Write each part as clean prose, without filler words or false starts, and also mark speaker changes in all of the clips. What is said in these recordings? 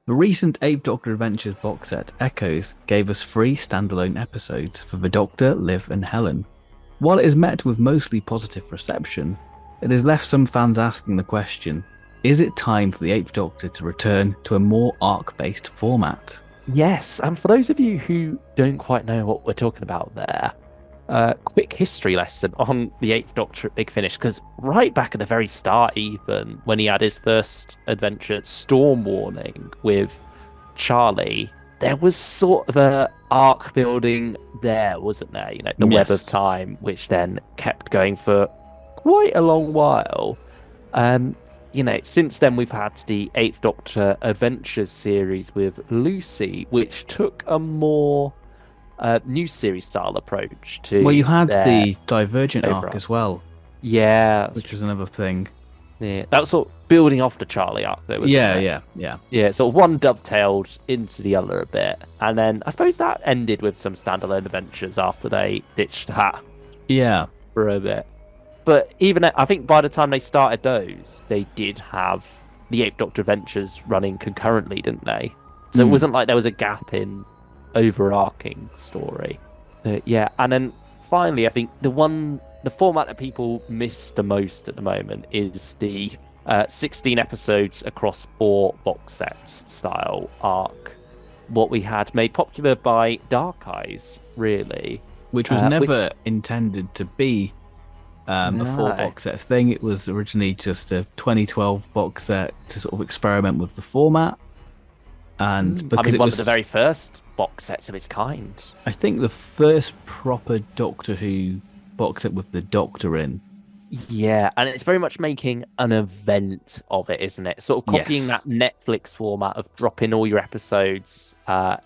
Speaker 1: The recent Eighth Doctor Adventures box set, Echoes, gave us three standalone episodes for the Doctor, Liv, and Helen. While it is met with mostly positive reception, it has left some fans asking the question, is it time for the Eighth Doctor to return to a more arc-based format?
Speaker 2: Yes, and for those of you who don't quite know what we're talking about there, quick history lesson on the Eighth Doctor at Big Finish, because right back at the very start, even when he had his first adventure, Storm Warning, with Charlie, there was sort of a arc building there, wasn't there? You know, the Web of
Speaker 1: Yes.
Speaker 2: Time, which then kept going for quite a long while. Um, since then we've had the Eighth Doctor Adventures series with Lucy, which took a more new series style approach
Speaker 1: Well, you
Speaker 2: to
Speaker 1: had
Speaker 2: their
Speaker 1: the Divergent arc
Speaker 2: overall.
Speaker 1: as well,
Speaker 2: Yeah,
Speaker 1: which was another thing.
Speaker 2: yeah, that was sort of building off the Charlie arc, though, wasn't
Speaker 1: Yeah,
Speaker 2: it?
Speaker 1: yeah, yeah.
Speaker 2: Yeah, sort of one dovetailed into the other a bit, and then I suppose that ended with some standalone adventures after they ditched that
Speaker 1: Yeah.
Speaker 2: for a bit. But even I think by the time they started those, they did have the Eighth Doctor Adventures running concurrently, didn't they? So it
Speaker 1: Mm.
Speaker 2: wasn't like there was a gap in overarching story. Yeah, and then finally, I think the format that people miss the most at the moment is the 16 episodes across four box sets style arc. What we had made popular by Dark Eyes, really.
Speaker 1: Which was
Speaker 2: Which
Speaker 1: never intended to be a four
Speaker 2: no.
Speaker 1: box set thing. It was originally just a 2012 box set to sort of experiment with the format. And
Speaker 2: I
Speaker 1: because
Speaker 2: mean,
Speaker 1: it
Speaker 2: one of the
Speaker 1: was,
Speaker 2: very first box sets of its kind.
Speaker 1: I think, the first proper Doctor Who box set with the Doctor in.
Speaker 2: Yeah, and it's very much making an event of it, isn't it? Sort of copying
Speaker 1: Yes.
Speaker 2: that Netflix format of dropping all your episodes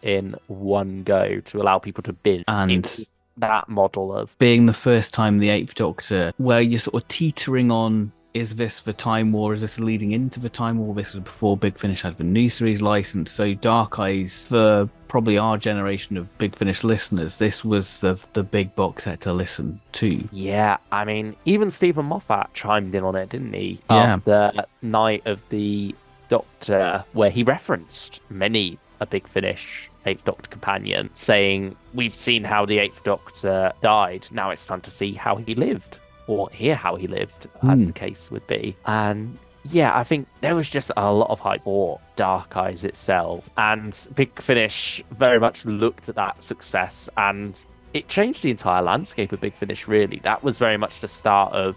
Speaker 2: in one go to allow people to binge. It
Speaker 1: And
Speaker 2: was that model of
Speaker 1: being the first time the Eighth Doctor, where you're sort of teetering on, is this the Time War? Is this leading into the Time War? This was before Big Finish had the new series license. So Dark Eyes, for probably our generation of Big Finish listeners, this was the big box set to listen to.
Speaker 2: yeah. I mean, even Stephen Moffat chimed in on it, didn't he?
Speaker 1: Yeah.
Speaker 2: After Night of the Doctor, where he referenced many a Big Finish Eighth Doctor companion, saying, "We've seen how the Eighth Doctor died. Now it's time to see how he lived, or hear how he lived," as
Speaker 1: Hmm.
Speaker 2: the case would be. And yeah, I think there was just a lot of hype for Dark Eyes itself, and Big Finish very much looked at that success, and it changed the entire landscape of Big Finish. Really, that was very much the start of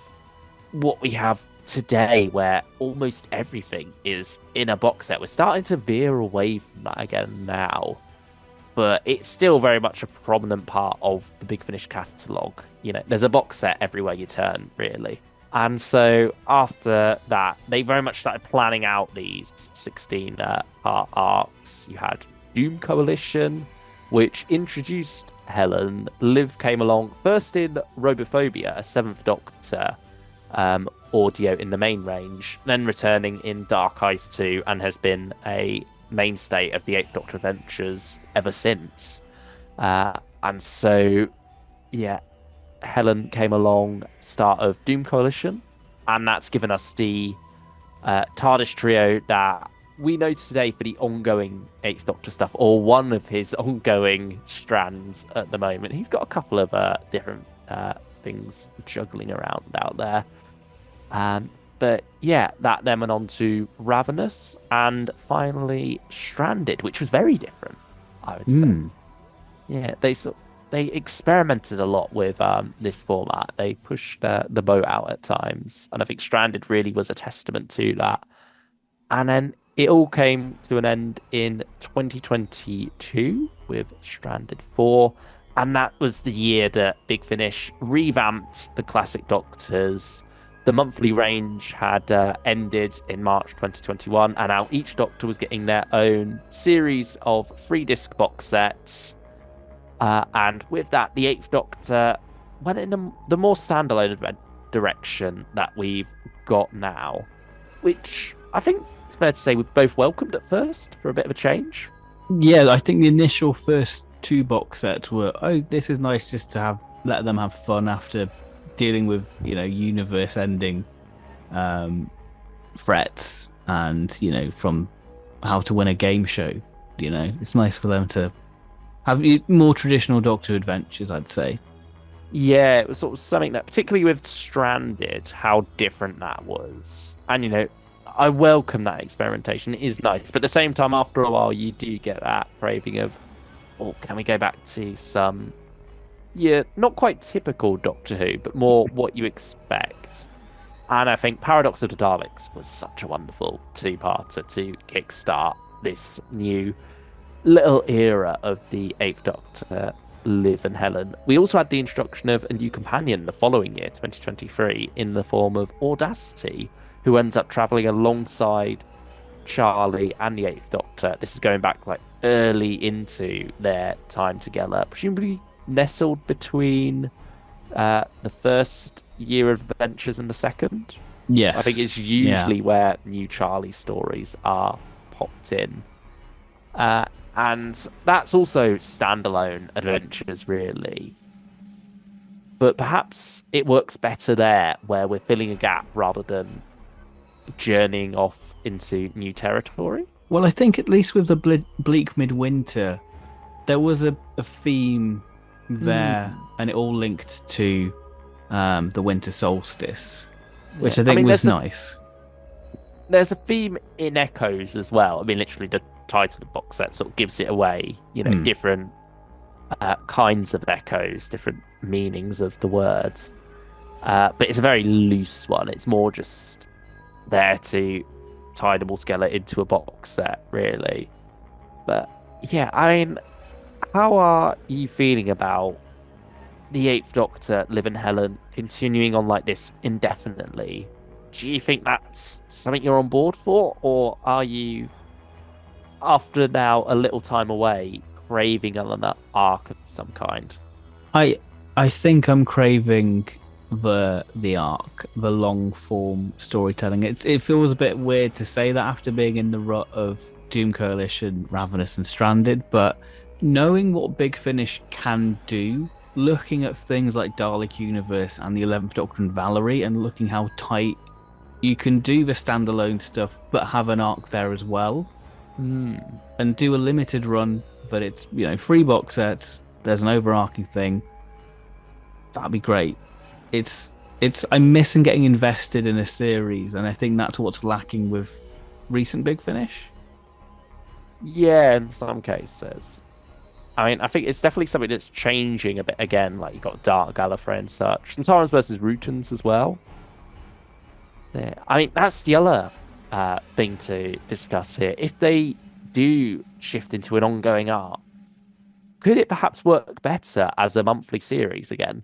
Speaker 2: what we have today, where almost everything is in a box set. We're starting to veer away from that again now, but it's still very much a prominent part of the Big Finish catalogue. You know, there's a box set everywhere you turn, really. And so after that, they very much started planning out these 16 part arcs. You had Doom Coalition, which introduced Helen. Liv came along first in Robophobia, a Seventh Doctor audio in the main range, then returning in Dark Eyes 2, and has been a mainstay of the Eighth Doctor Adventures ever since. And so, yeah, Helen came along, start of Doom Coalition, and that's given us the TARDIS trio that we know today for the ongoing Eighth Doctor stuff, or one of his ongoing strands at the moment. He's got a couple of different things juggling around out there. But yeah, that then went on to Ravenous and finally Stranded, which was very different, I would say.
Speaker 1: Hmm.
Speaker 2: Yeah, they experimented a lot with this format. They pushed the boat out at times, and I think Stranded really was a testament to that. And then it all came to an end in 2022 with Stranded 4, and that was the year that Big Finish revamped the classic Doctors. The monthly range had ended in March 2021, and now each Doctor was getting their own series of free disc box sets. And with that, the Eighth Doctor went in the more standalone direction that we've got now, which I think it's fair to say we both welcomed at first for a bit of a change.
Speaker 1: Yeah, I think the initial first two box sets were, oh, this is nice just to have let them have fun after dealing with, universe ending threats and, from How to Win a Game show. It's nice for them to have more traditional Doctor adventures, I'd say.
Speaker 2: Yeah, it was sort of something that, particularly with Stranded, how different that was. And, I welcome that experimentation. It is nice. But at the same time, after a while, you do get that craving of, oh, can we go back to some, yeah, not quite typical Doctor Who, but more what you expect. And I think Paradox of the Daleks was such a wonderful two-parter to kickstart this new little era of the Eighth Doctor, Liv and Helen. We also had the introduction of a new companion the following year, 2023, in the form of Audacity, who ends up traveling alongside Charlie and the Eighth Doctor. This is going back like early into their time together, presumably nestled between the first year of adventures and the second. I think
Speaker 1: Yes.
Speaker 2: it's
Speaker 1: Yeah.
Speaker 2: usually where new Charlie stories are popped in. Uh, and that's also standalone adventures, really. But perhaps it works better there, where we're filling a gap rather than journeying off into new territory.
Speaker 1: Well, I think at least with the Bleak Midwinter, there was a theme there,
Speaker 2: Hmm.
Speaker 1: and it all linked to the winter solstice, which
Speaker 2: Yeah,
Speaker 1: I
Speaker 2: I
Speaker 1: think
Speaker 2: mean,
Speaker 1: was nice.
Speaker 2: there's a theme in Echoes as well. I mean, literally the title of the box set sort of gives it away.
Speaker 1: Hmm.
Speaker 2: Different kinds of echoes, different meanings of the words. But it's a very loose one. It's more just there to tie them all together into a box set, really. But yeah, I mean, how are you feeling about the Eighth Doctor, Liv and Helen, continuing on like this indefinitely? Do you think that's something you're on board for, or are you, after now a little time away, craving another arc of some kind?
Speaker 1: I I think I'm craving the arc, the long form storytelling. It feels a bit weird to say that after being in the rut of Doom Coalition, Ravenous, and Stranded, but knowing what Big Finish can do, looking at things like Dalek Universe and the 11th Doctor and Valerie, and looking how tight you can do the standalone stuff, but have an arc there as well,
Speaker 2: Hmm.
Speaker 1: and do a limited run that it's, three box sets, there's an overarching thing. That'd be great. It's I'm missing getting invested in a series, and I think that's what's lacking with recent Big Finish.
Speaker 2: Yeah, in some cases. I mean, I think it's definitely something that's changing a bit again. Like you've got Dark Gallifrey and such. And Tyrants versus Rootons as well. Yeah. I mean, that's the other thing to discuss here. If they do shift into an ongoing arc, could it perhaps work better as a monthly series again?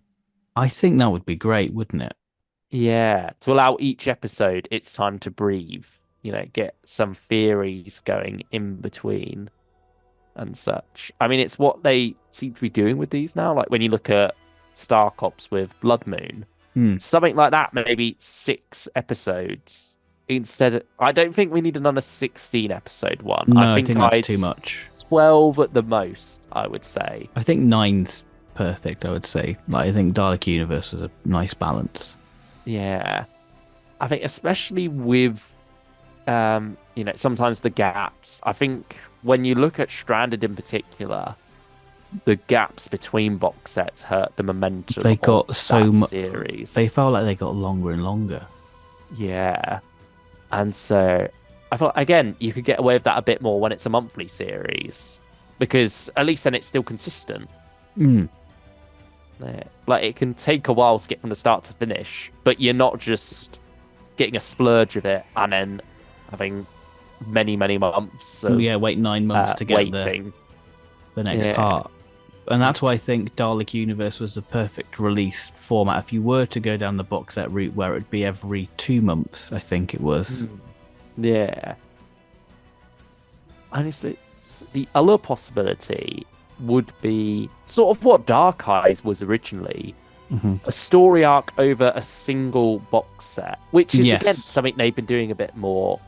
Speaker 1: I think that would be great, wouldn't it?
Speaker 2: Yeah, to allow each episode its time to breathe, get some theories going in between and such. I mean, it's what they seem to be doing with these now. Like when you look at Star Cops with Blood Moon,
Speaker 1: Hmm.
Speaker 2: something like that, maybe 6 episodes instead. I don't think we need another 16 episode one. I
Speaker 1: No, I
Speaker 2: think
Speaker 1: think that's
Speaker 2: I'd
Speaker 1: too much.
Speaker 2: 12 at the most, I would say.
Speaker 1: I think nine's perfect. I would say. Like I think Dalek Universe was a nice balance.
Speaker 2: Yeah. I think especially with sometimes the gaps. I think when you look at Stranded in particular, the gaps between box sets hurt the momentum
Speaker 1: They
Speaker 2: of
Speaker 1: got so
Speaker 2: that
Speaker 1: much.
Speaker 2: series.
Speaker 1: They felt like they got longer and longer.
Speaker 2: Yeah. And so I thought again, you could get away with that a bit more when it's a monthly series. Because at least then it's still consistent.
Speaker 1: Hmm.
Speaker 2: Yeah. Like it can take a while to get from the start to finish, but you're not just getting a splurge of it and then having many, many months of
Speaker 1: Yeah, wait 9 months to get
Speaker 2: waiting.
Speaker 1: the next
Speaker 2: Yeah.
Speaker 1: part. And that's why I think Dalek Universe was the perfect release format. If you were to go down the box set route where it'd be every 2 months, I think it was.
Speaker 2: Mm. Yeah. Honestly, the other possibility would be sort of what Dark Eyes was originally,
Speaker 1: Hmm.
Speaker 2: a story arc over a single box set, which is again
Speaker 1: Yes.
Speaker 2: something they've been doing a bit more.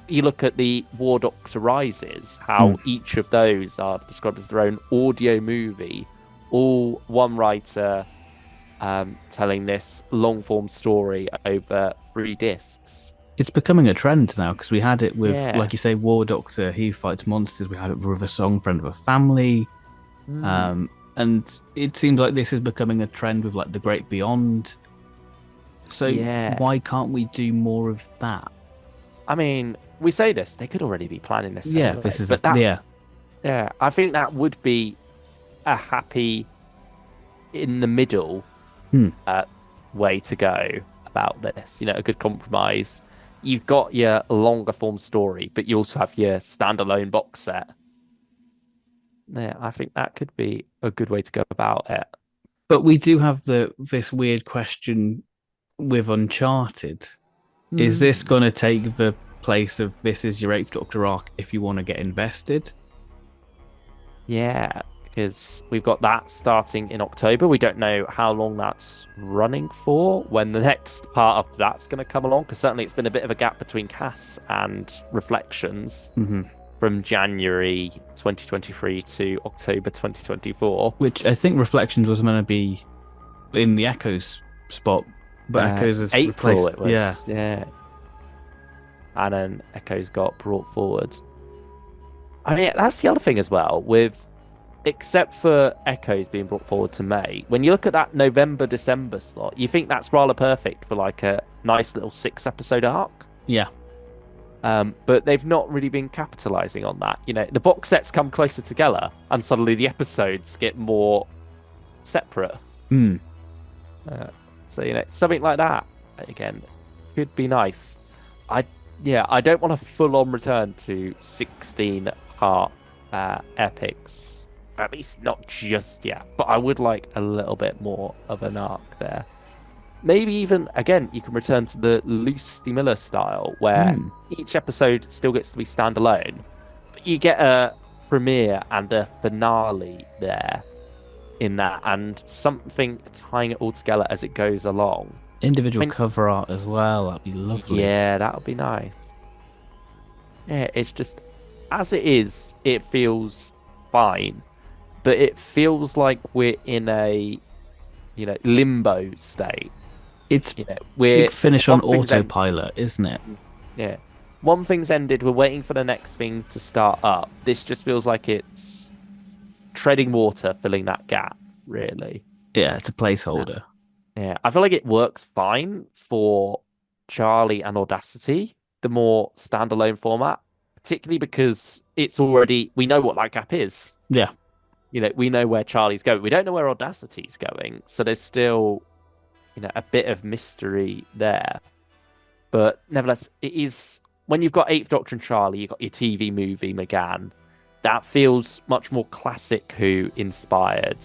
Speaker 2: You look at the War Doctor Rises,
Speaker 1: Mm.
Speaker 2: how each of those are described as their own audio movie, all one writer telling this long form story over 3 discs.
Speaker 1: It's becoming a trend now because we had it with, like
Speaker 2: Yeah.
Speaker 1: you say, War Doctor. He fights monsters. We had it with a song, friend of a family.
Speaker 2: Hmm.
Speaker 1: And it seems like this is becoming a trend with like the Great Beyond. So
Speaker 2: Yeah.
Speaker 1: why can't we do more of that?
Speaker 2: I mean, we say this, they could already be planning this
Speaker 1: Yeah,
Speaker 2: anyway.
Speaker 1: this is a
Speaker 2: But that,
Speaker 1: yeah.
Speaker 2: yeah, I think that would be a happy in the middle
Speaker 1: Hmm.
Speaker 2: uh, way to go about this. A good compromise. You've got your longer form story, but you also have your standalone box set. Yeah, I think that could be a good way to go about it.
Speaker 1: But we do have the this weird question with Uncharted. Is this
Speaker 2: Hmm.
Speaker 1: going to take the place of this is your Eighth Doctor arc if you want to get invested?
Speaker 2: Yeah, because we've got that starting in October. We don't know how long that's running for, when the next part of that's going to come along, because certainly it's been a bit of a gap between Cass and Reflections
Speaker 1: Hmm.
Speaker 2: from January 2023 to October 2024.
Speaker 1: Which I think Reflections was going to be in the Echoes spot, but Echoes has
Speaker 2: April
Speaker 1: replaced.
Speaker 2: it
Speaker 1: Yeah,
Speaker 2: was, yeah. And then Echoes got brought forward. I mean, that's the other thing as well, with except for Echoes being brought forward to May, when you look at that November, December slot, you think that's rather perfect for like a nice little 6 episode arc.
Speaker 1: yeah.
Speaker 2: But they've not really been capitalizing on that. The box sets come closer together, and suddenly the episodes get more separate.
Speaker 1: Mm.
Speaker 2: Uh, so something like that again could be nice. I Yeah, I don't want a full-on return to 16 part epics, at least not just yet. But I would like a little bit more of an arc there. Maybe even again, you can return to the Lucy Miller style, where
Speaker 1: Mm.
Speaker 2: each episode still gets to be standalone, but you get a premiere and a finale there in that, and something tying it all together as it goes along. I
Speaker 1: Individual
Speaker 2: mean,
Speaker 1: cover art as well. That'd be lovely.
Speaker 2: yeah, that would be nice. Yeah, it's just as it is, it feels fine, but it feels like we're in a limbo state.
Speaker 1: It's big
Speaker 2: We're
Speaker 1: finish on
Speaker 2: one thing's end.
Speaker 1: autopilot, isn't it?
Speaker 2: Yeah, one thing's ended. We're waiting for the next thing to start up. This just feels like it's treading water, filling that gap. Really.
Speaker 1: Yeah, it's a
Speaker 2: Yeah.
Speaker 1: placeholder.
Speaker 2: Yeah, I feel like it works fine for Charlie and Audacity, the more standalone format, particularly because we know what that gap is.
Speaker 1: Yeah.
Speaker 2: We know where Charlie's going. We don't know where Audacity's going. So there's still, a bit of mystery there. But nevertheless, it is when you've got Eighth Doctor and Charlie, you've got your TV movie, McGann. That feels much more classic Who inspired.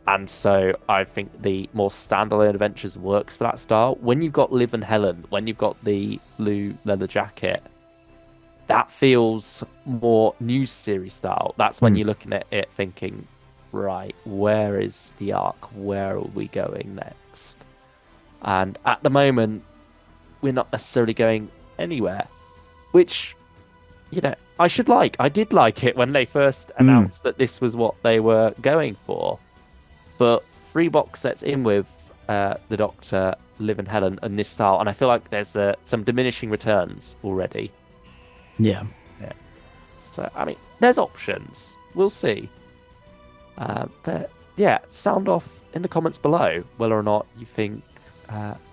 Speaker 2: And so I think the more standalone adventures works for that style. When you've got Liv and Helen, when you've got the blue leather jacket, that feels more news series style. That's when
Speaker 1: Hmm.
Speaker 2: you're looking at it thinking, right, where is the arc? Where are we going next? And at the moment, we're not necessarily going anywhere, which, I should like. I did like it when they first
Speaker 1: Hmm.
Speaker 2: announced that this was what they were going for. But 3 box sets in with the Doctor, Liv and Helen, and this style, and I feel like there's some diminishing returns already.
Speaker 1: Yeah.
Speaker 2: Yeah. So I mean, there's options. We'll see. But yeah, sound off in the comments below whether or not you think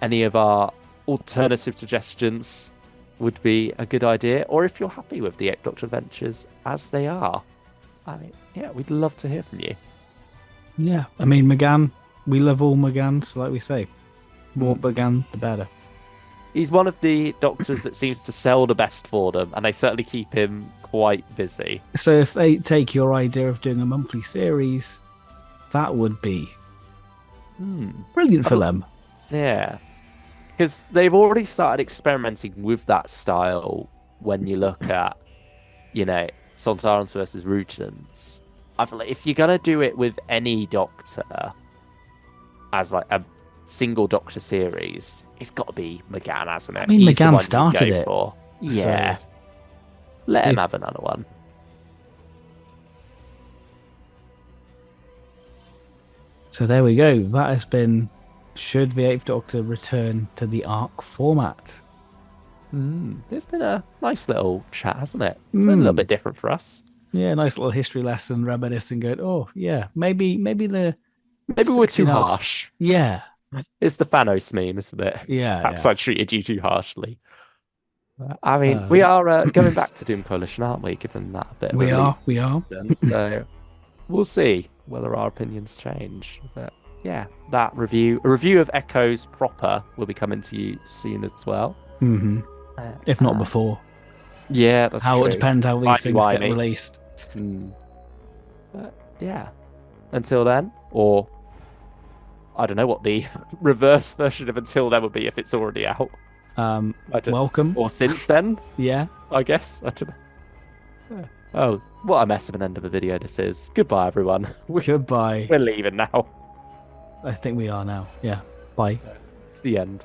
Speaker 2: any of our alternative suggestions would be a good idea, or if you're happy with the Eighth Doctor Adventures as they are. I mean, yeah, we'd love to hear from you.
Speaker 1: Yeah. I mean, McGann, we love all McGanns, like we say. More
Speaker 2: Mm.
Speaker 1: McGann, the better.
Speaker 2: He's one of the doctors that seems to sell the best for them, and they certainly keep him quite busy.
Speaker 1: So if they take your idea of doing a monthly series, that would be
Speaker 2: Hmm.
Speaker 1: brilliant for
Speaker 2: I'd-
Speaker 1: them.
Speaker 2: Yeah, because they've already started experimenting with that style when you look at, Sontarans versus Rutans. I feel like if you're gonna do it with any doctor as like a single doctor series, it's got to be McGann, hasn't it?
Speaker 1: I mean,
Speaker 2: He's the
Speaker 1: McGann
Speaker 2: one you'd
Speaker 1: started
Speaker 2: go
Speaker 1: it.
Speaker 2: for.
Speaker 1: So
Speaker 2: Yeah, let him
Speaker 1: it-
Speaker 2: have another one.
Speaker 1: So there we go. That has been Should the Eighth Doctor return to the arc format?
Speaker 2: It's been a nice little chat, hasn't it? It's been a little
Speaker 1: Mm.
Speaker 2: bit different for us.
Speaker 1: Yeah, nice little history lesson, reminiscing, going, oh yeah, maybe the
Speaker 2: Maybe we're too
Speaker 1: 1600s.
Speaker 2: harsh.
Speaker 1: Yeah,
Speaker 2: It's the Thanos meme, isn't it?
Speaker 1: yeah,
Speaker 2: Perhaps
Speaker 1: yeah.
Speaker 2: I treated you too harshly. I mean, we
Speaker 1: Um,
Speaker 2: are going back to Doom Coalition, aren't we? Given that a bit of a
Speaker 1: we are.
Speaker 2: reason. So we'll see whether our opinions change. But yeah, a review of Echoes proper will be coming to you soon as well.
Speaker 1: Hmm.
Speaker 2: Uh,
Speaker 1: If not
Speaker 2: uh,
Speaker 1: before.
Speaker 2: yeah, that's
Speaker 1: How it
Speaker 2: true.
Speaker 1: depends how these things get
Speaker 2: Timey-wimey.
Speaker 1: released.
Speaker 2: Hmm. But yeah, until then, or I don't know what the reverse version of until then would be if it's already out.
Speaker 1: Um,
Speaker 2: I don't,
Speaker 1: welcome.
Speaker 2: or since then,
Speaker 1: Yeah.
Speaker 2: I guess. I don't know. Yeah. Oh, what a mess of an end of a video this is. Goodbye, everyone.
Speaker 1: Goodbye.
Speaker 2: We're leaving now.
Speaker 1: I think we are now. Yeah. Bye.
Speaker 2: It's the end.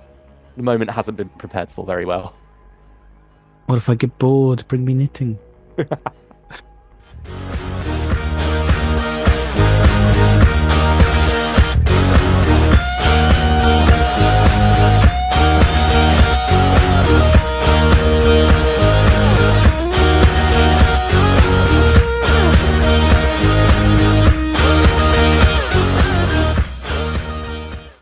Speaker 2: The moment hasn't been prepared for very well.
Speaker 1: What if I get bored? Bring me knitting.